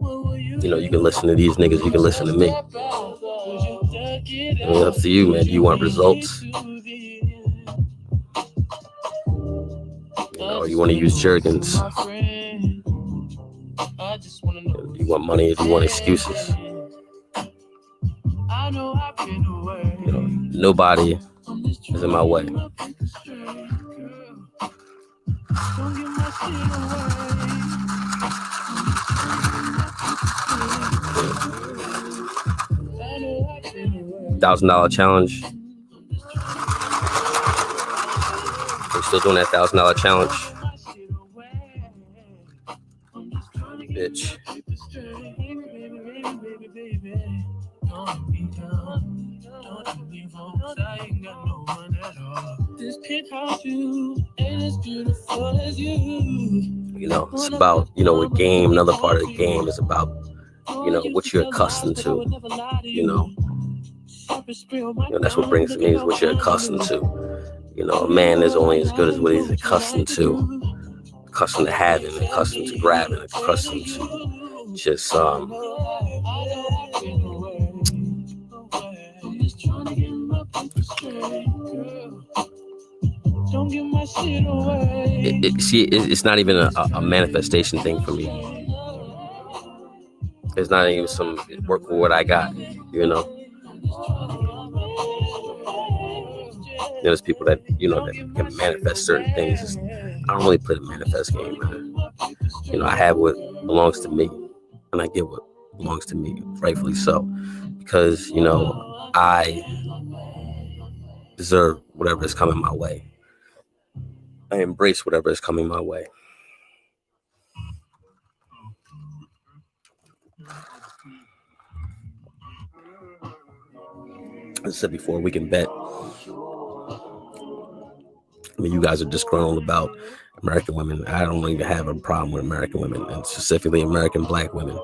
You know, you can listen to these niggas, you can listen to me. It's up to you, man. Do you want results? Or you want to use Jergens? Do you want money or do you want excuses? You know, nobody is in my way. $1,000 challenge. We're still doing that $1,000 challenge. Bitch. You know, it's about, you know, a game. Another part of the game is about, you know, what you're accustomed to. You know, that's what brings it to me, is what you're accustomed to. You know, a man is only as good as what he's accustomed to. Accustomed to having, accustomed to grabbing, accustomed to just it's not even a manifestation thing for me. It's not even some work with what I got, you know. There's people that, you know, that can manifest certain things. I don't really play the manifest game, man. You know, I have what belongs to me, and I get what belongs to me, rightfully so, because, you know, I deserve whatever is coming my way. I embrace whatever is coming my way. As I said before, we can bet. I mean, you guys are disgruntled about American women. I don't even have a problem with American women, and specifically American black women.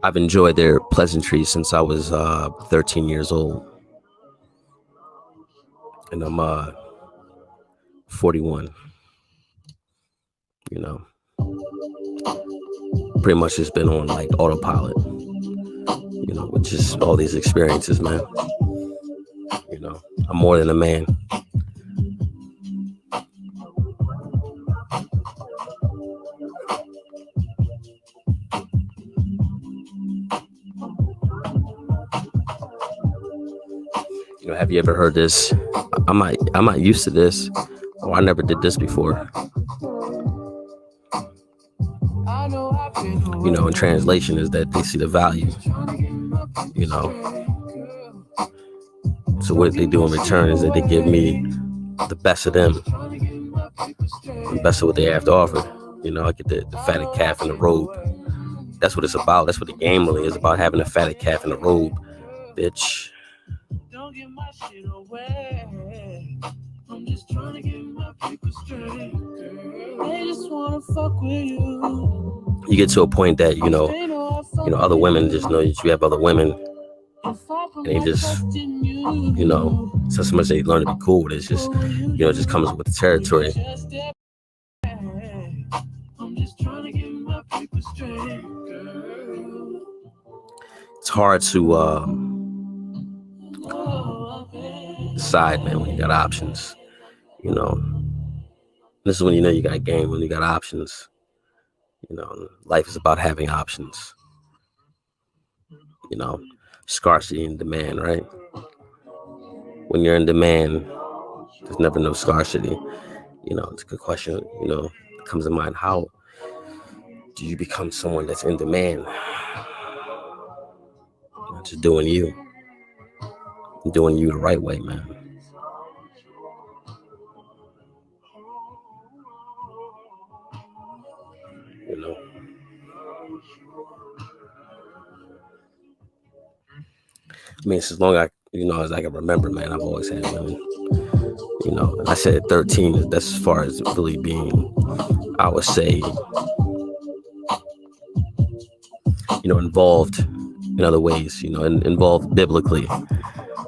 I've enjoyed their pleasantries since I was 13 years old. And I'm 41. You know, pretty much just been on like autopilot, you know, with just all these experiences, man. You know, I'm more than a man. You know, have you ever heard this? I'm not used to this, or I never did this before. You know, in translation is that they see the value, you know. So what they do in return is that they give me the best of them, the best of what they have to offer. You know, I get the fatted calf in the robe. That's what it's about. That's what the game really is about, having a fatted calf in the robe, bitch. Don't give my shit away. I'm just trying to get my people straight. I just wanna fuck with you. You get to a point that, you know, other women just know that you have other women, and they just, you know, so much they learn to be cool. It's just, you know, it just comes with the territory. It's hard to decide, man, when you got options. You know, this is when you know you got game, when you got options. You know, life is about having options. You know, scarcity and demand, right? When you're in demand, there's never no scarcity. You know, it's a good question. You know, it comes to mind. How do you become someone that's in demand? Just doing you the right way, man. You know, I mean, it's as long as I can remember, man, I've always had women. You know, I said 13. That's as far as really being, I would say, you know, involved in other ways. You know, involved biblically.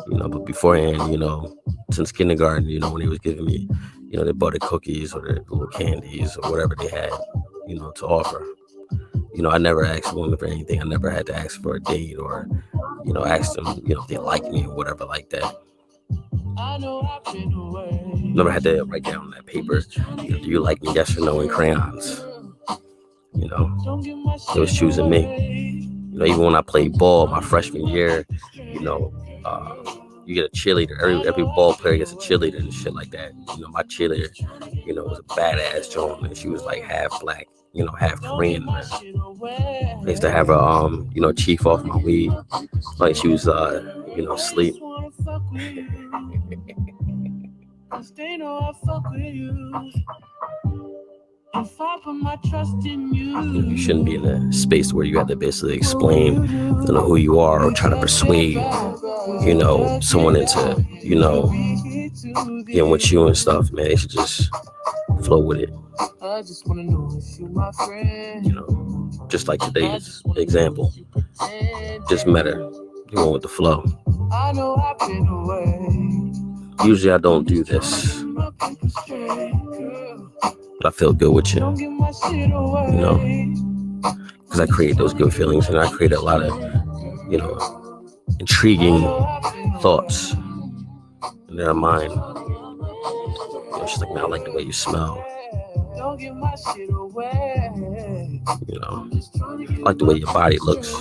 You know, but beforehand, you know, since kindergarten, you know, when they was giving me, you know, the butter cookies or the little candies or whatever they had, you know, to offer. You know, I never asked women for anything. I never had to ask for a date or, you know, ask them, you know, if they like me or whatever like that. Never had to write down on that paper, you know, do you like me, yes or no, in crayons. You know, they was choosing me. You know, even when I played ball my freshman year, you know, you get a cheerleader. Every ball player gets a cheerleader and shit like that. You know, my cheerleader, you know, was a badass Joan, and she was like half black, you know, half Korean. Man. I used to have her, you know, chief off my weed, like she was, you know, asleep. You shouldn't be in a space where you have to basically explain, you know, who you are or try to persuade, you know, someone into, you know, getting with you and stuff, man. They should just flow with it. You know, just like today's example. Just met her. You went with the flow. Usually I don't do this, but I feel good with you. You know, because I create those good feelings, and I create a lot of, you know, intriguing thoughts in their mind. You know, she's like, man, I like the way you smell. You know, I like the way your body looks.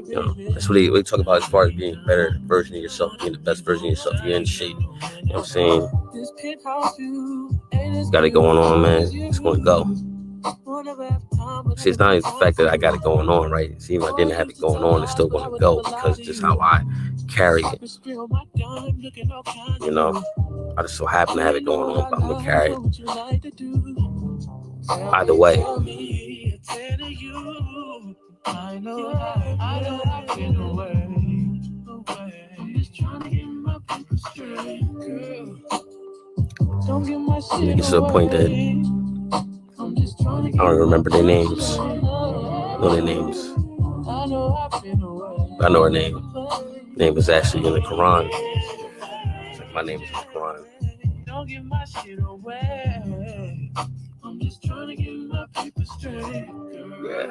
You know, that's what they talk about as far as being a better version of yourself, being the best version of yourself. You're in shape. You know what I'm saying? You got it going on, man. It's going to go. See, it's not even the fact that I got it going on, right? See, if I didn't have it going on, it's still going to go because it's just how I carry it. You know, I just so happen to have it going on, but I'm going to carry it. Either way. You get to the point that I don't remember their names. I know their names. But I know her name. Her name is actually in the Quran. It's like my name is in the Quran. Don't give my shit away. I'm just trying to get my people straight. Yeah.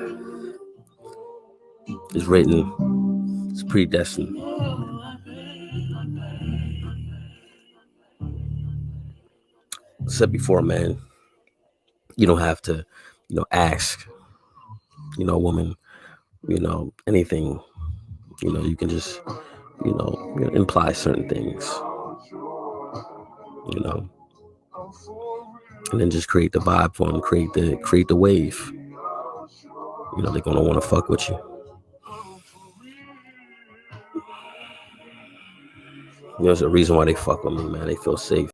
It's written. It's predestined. I said before, man, you don't have to, you know, ask, you know, a woman, you know, anything. You know, you can just, you know, imply certain things, you know, and then just create the vibe for them, create the wave. You know, they're gonna want to fuck with you. You know, there's a reason why they fuck with me, man. They feel safe.